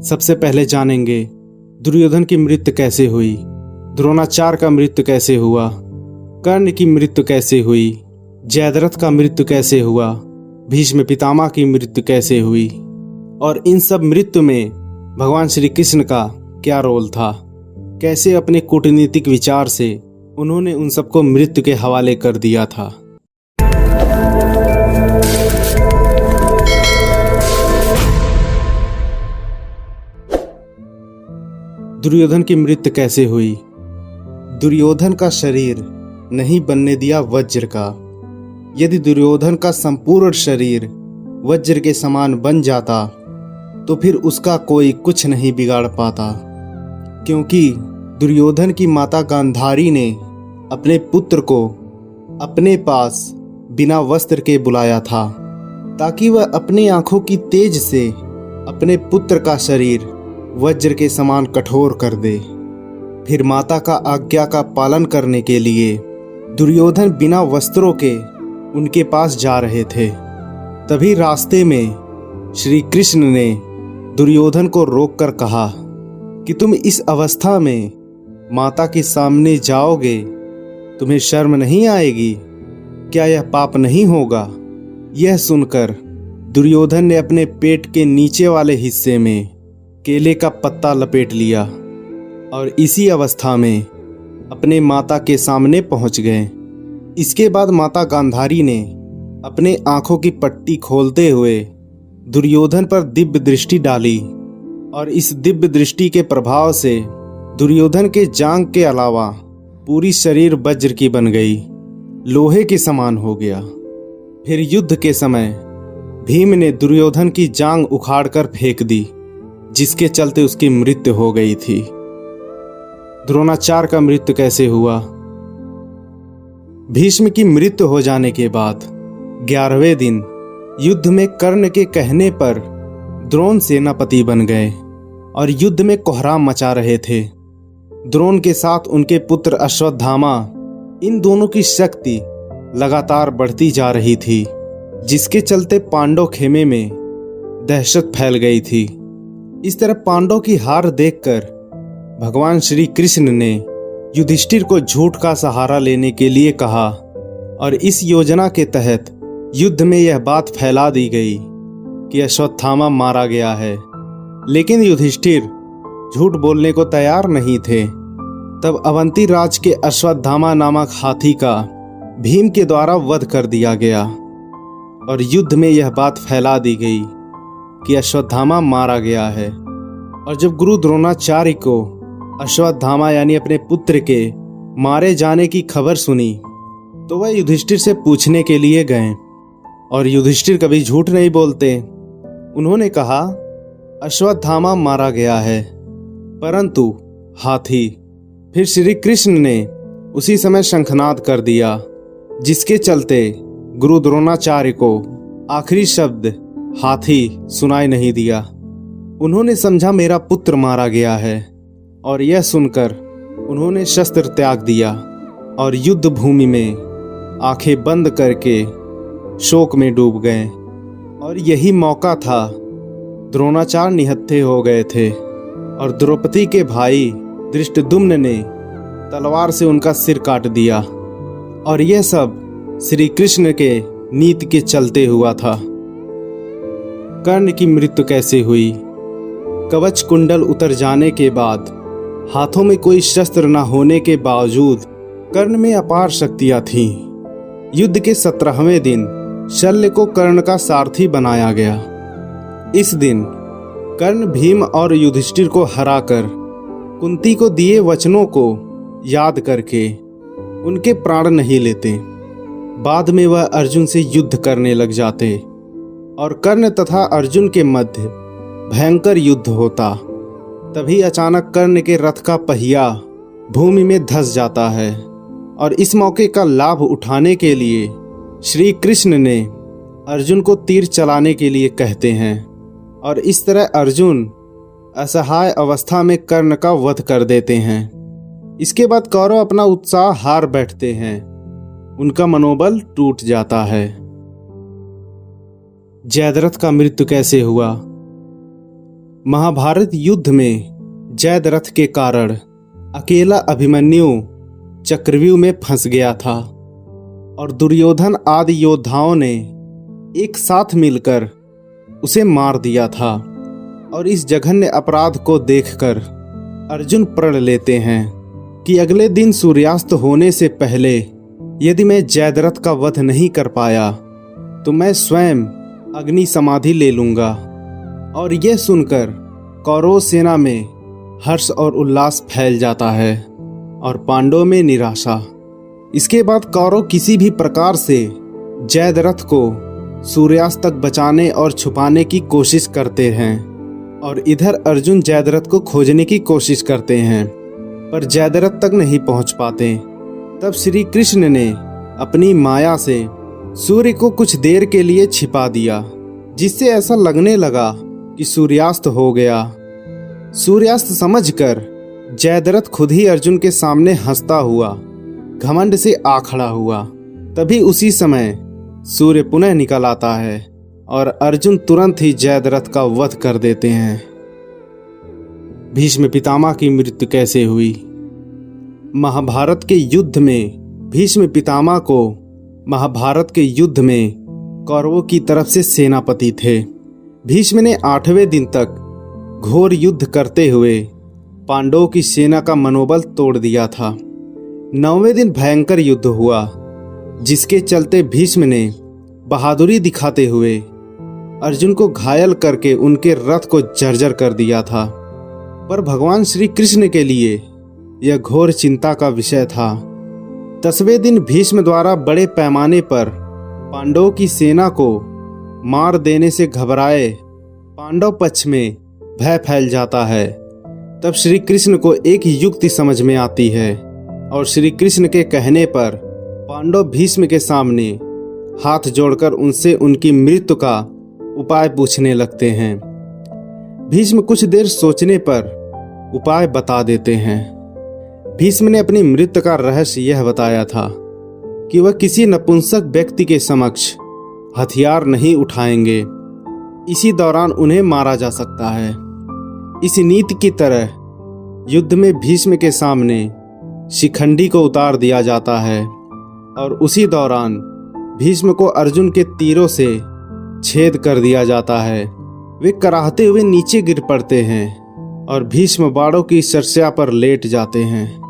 सबसे पहले जानेंगे दुर्योधन की मृत्यु कैसे हुई, द्रोणाचार्य का मृत्यु कैसे हुआ, कर्ण की मृत्यु कैसे हुई, जयद्रथ का मृत्यु कैसे हुआ, भीष्म पितामह की मृत्यु कैसे हुई और इन सब मृत्यु में भगवान श्री कृष्ण का क्या रोल था। कैसे अपने कूटनीतिक विचार से उन्होंने उन सबको मृत्यु के हवाले कर दिया था। दुर्योधन की मृत्यु कैसे हुई। दुर्योधन का शरीर नहीं बनने दिया वज्र का। यदि दुर्योधन का संपूर्ण शरीर वज्र के समान बन जाता तो फिर उसका कोई कुछ नहीं बिगाड़ पाता, क्योंकि दुर्योधन की माता गांधारी ने अपने पुत्र को अपने पास बिना वस्त्र के बुलाया था ताकि वह अपनी आंखों की तेज से अपने पुत्र का शरीर वज्र के समान कठोर कर दे। फिर माता का आज्ञा का पालन करने के लिए दुर्योधन बिना वस्त्रों के उनके पास जा रहे थे। तभी रास्ते में श्री कृष्ण ने दुर्योधन को रोककर कहा कि तुम इस अवस्था में माता के सामने जाओगे, तुम्हें शर्म नहीं आएगी? क्या यह पाप नहीं होगा? यह सुनकर दुर्योधन ने अपने पेट के नीचे वाले हिस्से में केले का पत्ता लपेट लिया और इसी अवस्था में अपने माता के सामने पहुंच गए। इसके बाद माता गांधारी ने अपने आंखों की पट्टी खोलते हुए दुर्योधन पर दिव्य दृष्टि डाली और इस दिव्य दृष्टि के प्रभाव से दुर्योधन के जांघ के अलावा पूरी शरीर वज्र की बन गई, लोहे के समान हो गया। फिर युद्ध के समय भीम ने दुर्योधन की जांघ उखाड़कर फेंक दी, जिसके चलते उसकी मृत्यु हो गई थी। द्रोणाचार्य का मृत्यु कैसे हुआ। भीष्म की मृत्यु हो जाने के बाद 11वें दिन युद्ध में कर्ण के कहने पर द्रोण सेनापति बन गए और युद्ध में कोहराम मचा रहे थे। द्रोण के साथ उनके पुत्र अश्वत्थामा, इन दोनों की शक्ति लगातार बढ़ती जा रही थी, जिसके चलते पांडव खेमे में दहशत फैल गई थी। इस तरह पांडव की हार देखकर भगवान श्री कृष्ण ने युधिष्ठिर को झूठ का सहारा लेने के लिए कहा और इस योजना के तहत युद्ध में यह बात फैला दी गई कि अश्वत्थामा मारा गया है। लेकिन युधिष्ठिर झूठ बोलने को तैयार नहीं थे। तब अवंती राज के अश्वत्थामा नामक हाथी का भीम के द्वारा वध कर दिया गया और युद्ध में यह बात फैला दी गई कि अश्वत्थामा मारा गया है। और जब गुरु द्रोणाचार्य को अश्वत्थामा यानी अपने पुत्र के मारे जाने की खबर सुनी तो वह युधिष्ठिर से पूछने के लिए गए और युधिष्ठिर कभी झूठ नहीं बोलते। उन्होंने कहा अश्वत्थामा मारा गया है, परंतु हाथी। फिर श्री कृष्ण ने उसी समय शंखनाद कर दिया, जिसके चलते गुरु द्रोणाचार्य को आखिरी शब्द हाथी सुनाई नहीं दिया। उन्होंने समझा मेरा पुत्र मारा गया है और यह सुनकर उन्होंने शस्त्र त्याग दिया और युद्ध भूमि में आंखें बंद करके शोक में डूब गए। और यही मौका था, द्रोणाचार्य निहत्थे हो गए थे और द्रौपदी के भाई धृष्टद्युम्न ने तलवार से उनका सिर काट दिया। और यह सब श्री कृष्ण के नीति के चलते हुआ था। कर्ण की मृत्यु कैसे हुई। कवच कुंडल उतर जाने के बाद हाथों में कोई शस्त्र न होने के बावजूद कर्ण में अपार शक्तियां थीं। युद्ध के 17वें दिन शल्य को कर्ण का सारथी बनाया गया। इस दिन कर्ण भीम और युधिष्ठिर को हराकर कुंती को दिए वचनों को याद करके उनके प्राण नहीं लेते। बाद में वह अर्जुन से युद्ध करने लग जाते और कर्ण तथा अर्जुन के मध्य भयंकर युद्ध होता। तभी अचानक कर्ण के रथ का पहिया भूमि में धंस जाता है और इस मौके का लाभ उठाने के लिए श्री कृष्ण ने अर्जुन को तीर चलाने के लिए कहते हैं और इस तरह अर्जुन असहाय अवस्था में कर्ण का वध कर देते हैं। इसके बाद कौरव अपना उत्साह हार बैठते हैं, उनका मनोबल टूट जाता है। जयद्रथ का मृत्यु कैसे हुआ। महाभारत युद्ध में जयद्रथ के कारण अकेला अभिमन्यु चक्रव्यूह में फंस गया था और दुर्योधन आदि योद्धाओं ने एक साथ मिलकर उसे मार दिया था। और इस जघन्य अपराध को देखकर अर्जुन प्रण लेते हैं कि अगले दिन सूर्यास्त होने से पहले यदि मैं जयद्रथ का वध नहीं कर पाया तो मैं स्वयं अग्नि समाधि ले लूंगा। और यह सुनकर कौरव सेना में हर्ष और उल्लास फैल जाता है और पांडवों में निराशा। इसके बाद कौरव किसी भी प्रकार से जयद्रथ को सूर्यास्त तक बचाने और छुपाने की कोशिश करते हैं और इधर अर्जुन जयद्रथ को खोजने की कोशिश करते हैं पर जयद्रथ तक नहीं पहुंच पाते। तब श्री कृष्ण ने अपनी माया से सूर्य को कुछ देर के लिए छिपा दिया, जिससे ऐसा लगने लगा कि सूर्यास्त हो गया। सूर्यास्त समझकर जयद्रथ खुद ही अर्जुन के सामने हंसता हुआ घमंड से आ खड़ा हुआ। तभी उसी समय सूर्य पुनः निकल आता है और अर्जुन तुरंत ही जयद्रथ का वध कर देते हैं। भीष्म पितामह की मृत्यु कैसे हुई? महाभारत के युद्ध में भीष्म पितामह को महाभारत के युद्ध में कौरवों की तरफ से सेनापति थे। भीष्म ने 8वें दिन तक घोर युद्ध करते हुए पांडवों की सेना का मनोबल तोड़ दिया था। 9वें दिन भयंकर युद्ध हुआ, जिसके चलते भीष्म ने बहादुरी दिखाते हुए अर्जुन को घायल करके उनके रथ को जर्जर कर दिया था। पर भगवान श्री कृष्ण के लिए यह घोर चिंता का विषय था। 10वें दिन भीष्म द्वारा बड़े पैमाने पर पांडवों की सेना को मार देने से घबराए पांडव पक्ष में भय फैल जाता है। तब श्री कृष्ण को एक युक्ति समझ में आती है और श्री कृष्ण के कहने पर पांडव भीष्म के सामने हाथ जोड़कर उनसे उनकी मृत्यु का उपाय पूछने लगते हैं। भीष्म कुछ देर सोचने पर उपाय बता देते हैं। भीष्म ने अपनी मृत्यु का रहस्य यह बताया था कि वह किसी नपुंसक व्यक्ति के समक्ष हथियार नहीं उठाएंगे, इसी दौरान उन्हें मारा जा सकता है। इस नीति की तरह युद्ध में भीष्म के सामने शिखंडी को उतार दिया जाता है और उसी दौरान भीष्म को अर्जुन के तीरों से छेद कर दिया जाता है। वे कराहते हुए नीचे गिर पड़ते हैं और भीष्म बाणों की शर्या पर लेट जाते हैं।